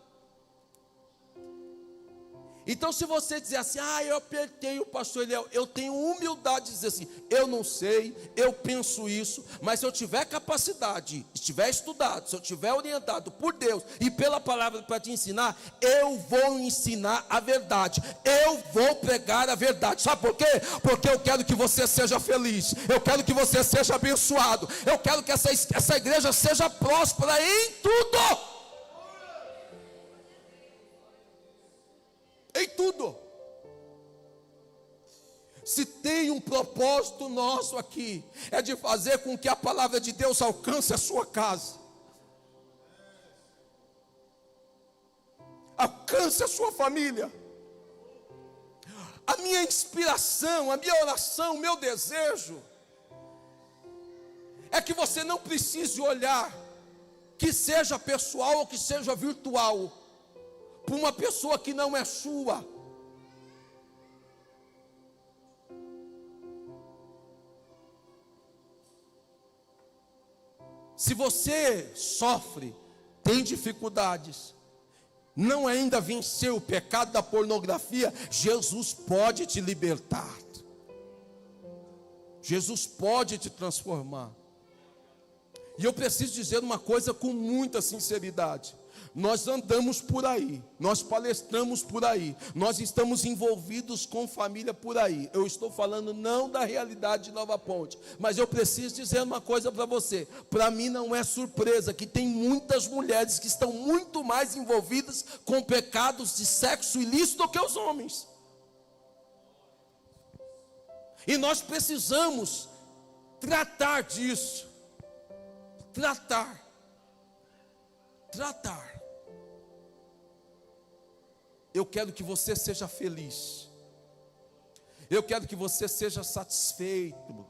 Então, se você dizer assim, eu apertei o pastor Eliel, eu tenho humildade de dizer assim, eu não sei, eu penso isso, mas se eu tiver capacidade, se tiver estudado, se eu tiver orientado por Deus e pela palavra para te ensinar, eu vou ensinar a verdade, eu vou pregar a verdade. Sabe por quê? Porque eu quero que você seja feliz, eu quero que você seja abençoado, eu quero que essa igreja seja próspera em tudo. Em tudo. Se tem um propósito nosso aqui, é de fazer com que a palavra de Deus alcance a sua casa, alcance a sua família. A minha inspiração, a minha oração, o meu desejo é que você não precise olhar, que seja pessoal ou que seja virtual, para uma pessoa que não é sua. Se você sofre, tem dificuldades, não ainda venceu o pecado da pornografia, Jesus pode te libertar. Jesus pode te transformar. E eu preciso dizer uma coisa com muita sinceridade. Nós andamos por aí, nós palestramos por aí, nós estamos envolvidos com família por aí. Eu estou falando não da realidade de Nova Ponte, mas eu preciso dizer uma coisa para você. Para mim não é surpresa que tem muitas mulheres que estão muito mais envolvidas com pecados de sexo ilícito do que os homens. E nós precisamos tratar disso. Tratar. Eu quero que você seja feliz. Eu quero que você seja satisfeito.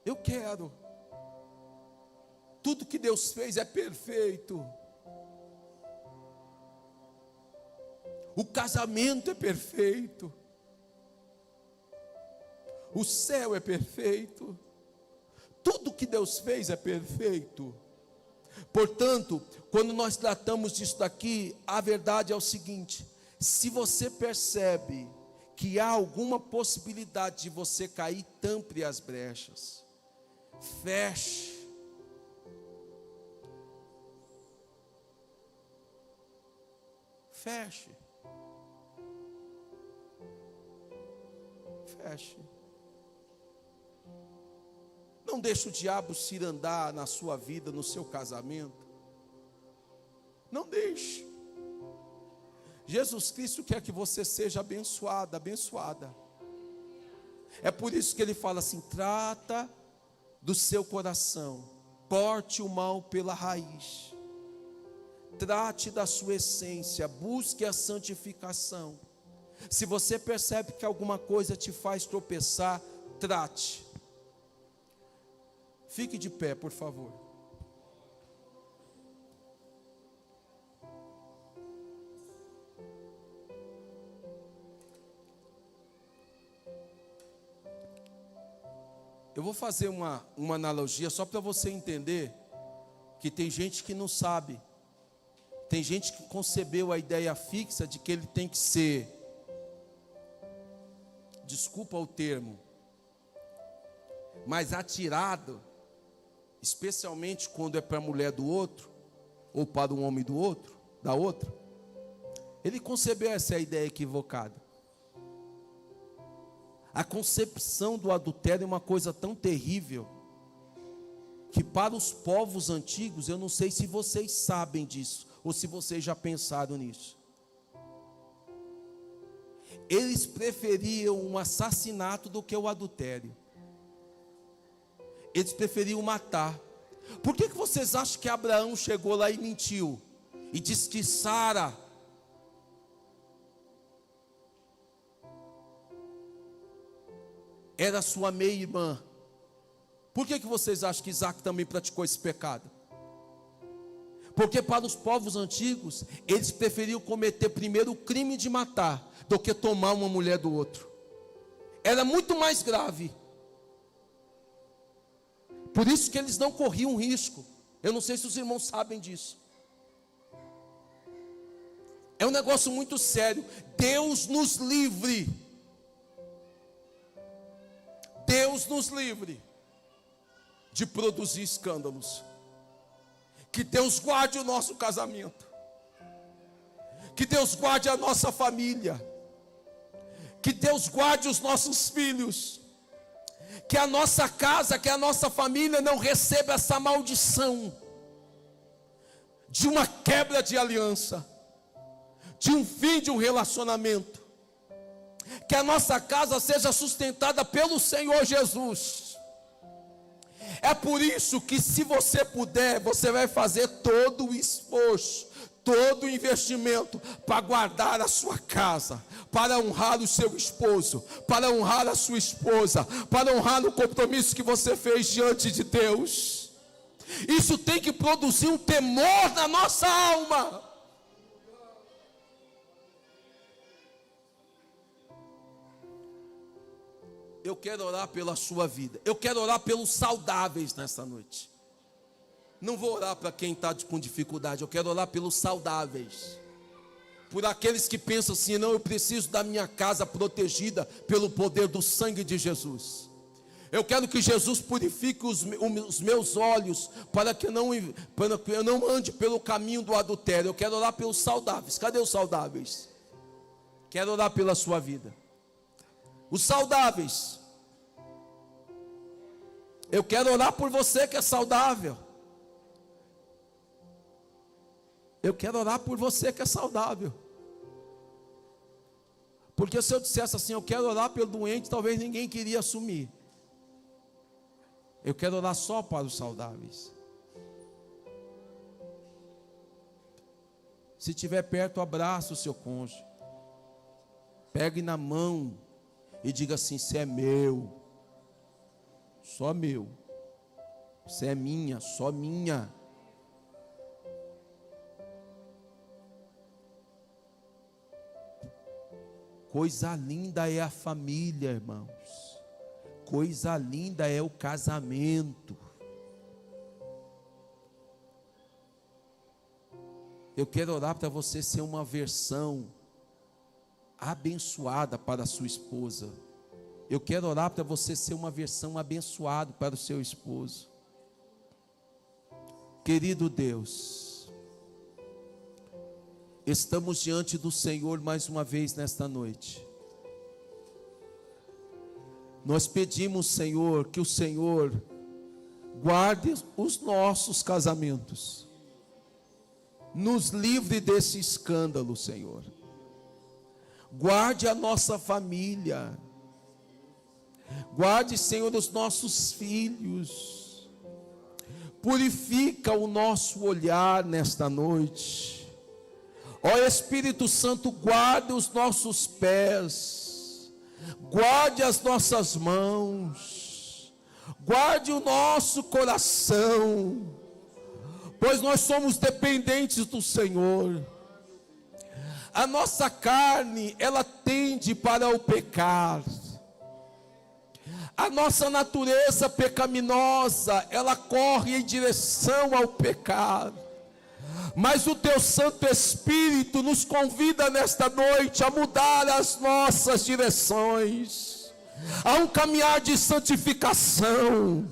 Eu quero. Tudo que Deus fez é perfeito. O casamento é perfeito. O céu é perfeito. Tudo que Deus fez é perfeito. Portanto, quando nós tratamos disso daqui, a verdade é o seguinte: se você percebe que há alguma possibilidade de você cair, tampe as brechas, feche. Feche. Não deixe o diabo cirandar na sua vida, no seu casamento. Não deixe. Jesus Cristo quer que você seja abençoado, abençoada. É por isso que ele fala assim: trata do seu coração, corte o mal pela raiz, trate da sua essência, busque a santificação. Se você percebe que alguma coisa te faz tropeçar, trate. Fique de pé, por favor. Eu vou fazer uma analogia só para você entender que tem gente que não sabe. Tem gente que concebeu a ideia fixa de que ele tem que ser, desculpa o termo, mas atirado, especialmente quando é para a mulher do outro, ou para o homem do outro, da outra. Ele concebeu essa ideia equivocada. A concepção do adultério é uma coisa tão terrível, que para os povos antigos, eu não sei se vocês sabem disso, ou se vocês já pensaram nisso. Eles preferiam um assassinato do que o adultério. Eles preferiam matar. Por que vocês acham que Abraão chegou lá e mentiu? E disse que Sara era sua meia-irmã? Por que vocês acham que Isaac também praticou esse pecado? Porque para os povos antigos, eles preferiam cometer primeiro o crime de matar, do que tomar uma mulher do outro. Era muito mais grave. Por isso que eles não corriam risco. Eu não sei se os irmãos sabem disso. É um negócio muito sério. Deus nos livre. Deus nos livre de produzir escândalos. Que Deus guarde o nosso casamento. Que Deus guarde a nossa família. Que Deus guarde os nossos filhos. Que a nossa casa, que a nossa família não receba essa maldição de uma quebra de aliança, de um fim de um relacionamento. Que a nossa casa seja sustentada pelo Senhor Jesus. É por isso que, se você puder, você vai fazer todo o esforço, todo o investimento para guardar a sua casa, para honrar o seu esposo, para honrar a sua esposa, para honrar o compromisso que você fez diante de Deus. Isso tem que produzir um temor na nossa alma. Eu quero orar pela sua vida. Eu quero orar pelos saudáveis nessa noite. Não vou orar para quem está com dificuldade. Eu quero orar pelos saudáveis. Por aqueles que pensam assim: não, eu preciso da minha casa protegida pelo poder do sangue de Jesus. Eu quero que Jesus purifique os meus olhos, para que eu não ande pelo caminho do adultério. Eu quero orar pelos saudáveis. Cadê os saudáveis? Quero orar pela sua vida. Os saudáveis. Eu quero orar por você que é saudável. Eu quero orar por você que é saudável. Porque se eu dissesse assim: eu quero orar pelo doente, talvez ninguém queria assumir. Eu quero orar só para os saudáveis. Se estiver perto, abraça o seu cônjuge. Pegue na mão e diga assim: você é meu, só meu. Você é minha, só minha. Coisa linda é a família, irmãos. Coisa linda é o casamento. Eu quero orar para você ser uma versão abençoada para a sua esposa. Eu quero orar para você ser uma versão abençoada para o seu esposo. Querido Deus, estamos diante do Senhor mais uma vez nesta noite. Nós pedimos, Senhor, que o Senhor guarde os nossos casamentos. Nos livre desse escândalo, Senhor. Guarde a nossa família. Guarde, Senhor, os nossos filhos. Purifica o nosso olhar nesta noite. Ó Espírito Santo, guarde os nossos pés. Guarde as nossas mãos. Guarde o nosso coração, pois nós somos dependentes do Senhor. A nossa carne, ela tende para o pecar. A nossa natureza pecaminosa, ela corre em direção ao pecado. Mas o teu Santo Espírito nos convida nesta noite a mudar as nossas direções, a um caminhar de santificação,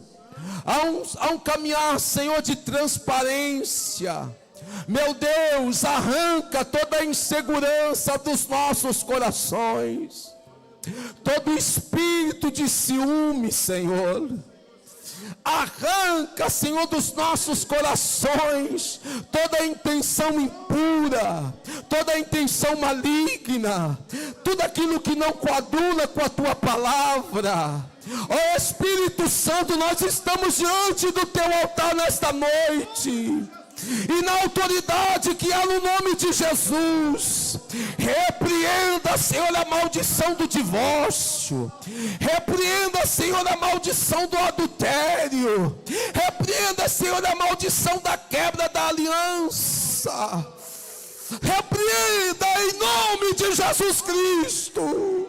a um caminhar, Senhor, de transparência. Meu Deus, arranca toda a insegurança dos nossos corações, todo espírito de ciúme, Senhor. Arranca, Senhor, dos nossos corações toda a intenção impura, toda a intenção maligna, tudo aquilo que não coaduna com a tua palavra. Ó Espírito Santo, nós estamos diante do teu altar nesta noite, e na autoridade que há no nome de Jesus, repreenda, Senhor, a maldição do divórcio, repreenda, Senhor, a maldição do adultério, repreenda, Senhor, a maldição da quebra da aliança, repreenda em nome de Jesus Cristo.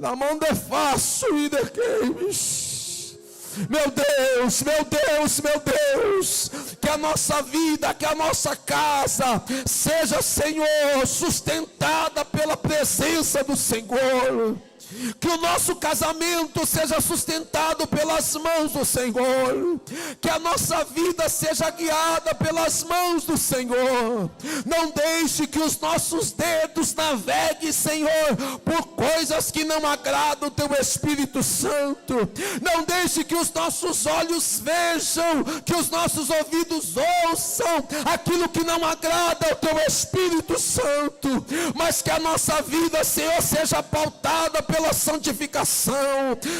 Na mão de fácil e de queimes. Meu Deus, meu Deus, meu Deus, que a nossa vida, que a nossa casa seja, Senhor, sustentada pela presença do Senhor. Que o nosso casamento seja sustentado pelas mãos do Senhor. Que a nossa vida seja guiada pelas mãos do Senhor. Não deixe que os nossos dedos naveguem, Senhor, por coisas que não agradam o teu Espírito Santo. Não deixe que os nossos olhos vejam, que os nossos ouvidos ouçam aquilo que não agrada ao teu Espírito Santo. Mas que a nossa vida, Senhor, seja pautada pela santificação,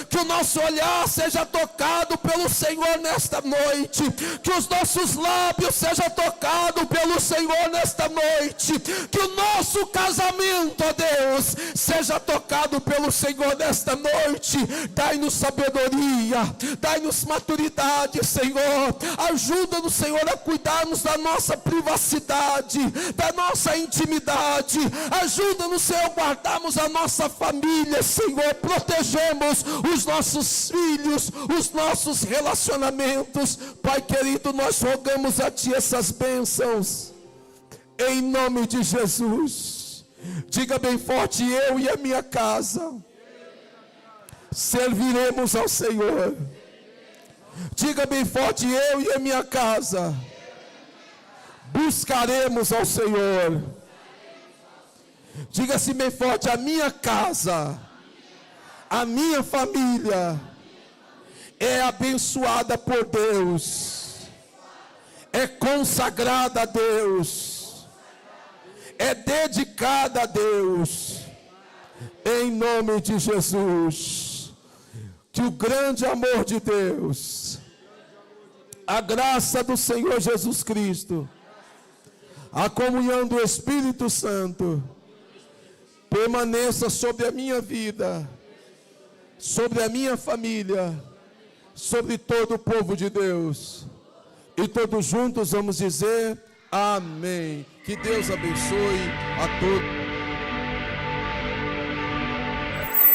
que o nosso olhar seja tocado pelo Senhor nesta noite, que os nossos lábios sejam tocados pelo Senhor nesta noite, que o nosso casamento, ó Deus, seja tocado pelo Senhor nesta noite. Dai-nos sabedoria, dai-nos maturidade, Senhor. Ajuda-nos, Senhor, a cuidarmos da nossa privacidade, da nossa intimidade. Ajuda-nos, Senhor, a guardarmos a nossa família, Senhor, protegemos os nossos filhos, os nossos relacionamentos. Pai querido, nós rogamos a Ti essas bênçãos, em nome de Jesus. Diga bem forte: eu e a minha casa serviremos ao Senhor. Diga bem forte: eu e a minha casa buscaremos ao Senhor. Diga assim bem forte: a minha casa, a minha família é abençoada por Deus, é consagrada a Deus, é dedicada a Deus, em nome de Jesus. Que o grande amor de Deus, a graça do Senhor Jesus Cristo, a comunhão do Espírito Santo permaneça sobre a minha vida, sobre a minha família, sobre todo o povo de Deus. E todos juntos vamos dizer amém. Que Deus abençoe a todos.